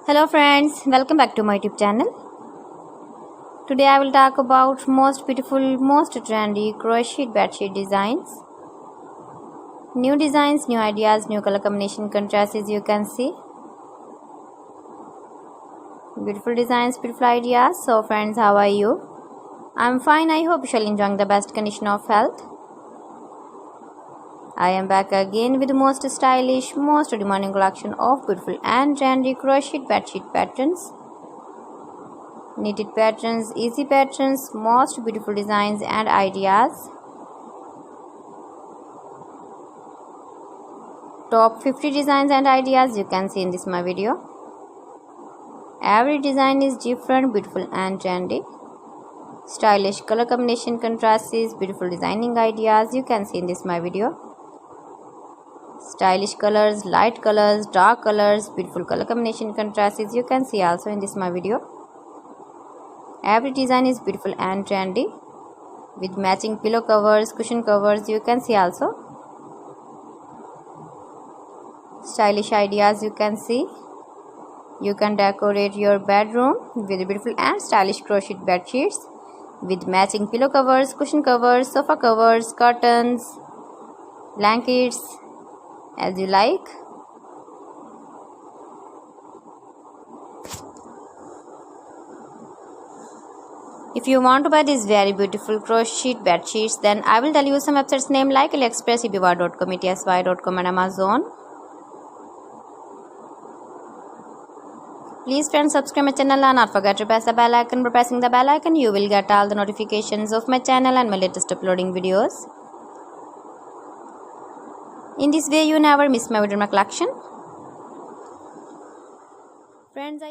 Hello friends, welcome back to my YouTube channel. Today I will talk about most beautiful, most trendy crochet bedsheet designs. New designs, new ideas, new color combination contrasts, as you can see. Beautiful designs, beautiful ideas. So friends, how are you? I'm fine. I hope you shall enjoy the best condition of health. I am back again with the most stylish, most demanding collection of beautiful and trendy crochet bedsheet patterns. Knitted patterns, easy patterns, most beautiful designs and ideas. Top 50 designs and ideas you can see in this my video. Every design is different, beautiful and trendy. Stylish color combination contrasts, beautiful designing ideas you can see in this my video. Stylish colors, light colors, dark colors, beautiful color combination contrasts you can see also in this my video. Every design is beautiful and trendy with matching pillow covers, cushion covers you can see also. Stylish ideas you can see. You can decorate your bedroom with beautiful and stylish crochet bed sheets with matching pillow covers, cushion covers, sofa covers, curtains, blankets, as you like. If you want to buy these very beautiful crochet bed sheets, then I will tell you some websites name like AliExpress, eBay.com, ETSY.com and Amazon. Please friends, subscribe my channel and not forget to press the bell icon. By pressing the bell icon, you will get all the notifications of my channel and my latest uploading videos. In this way, you never miss my video in my collection. Friends,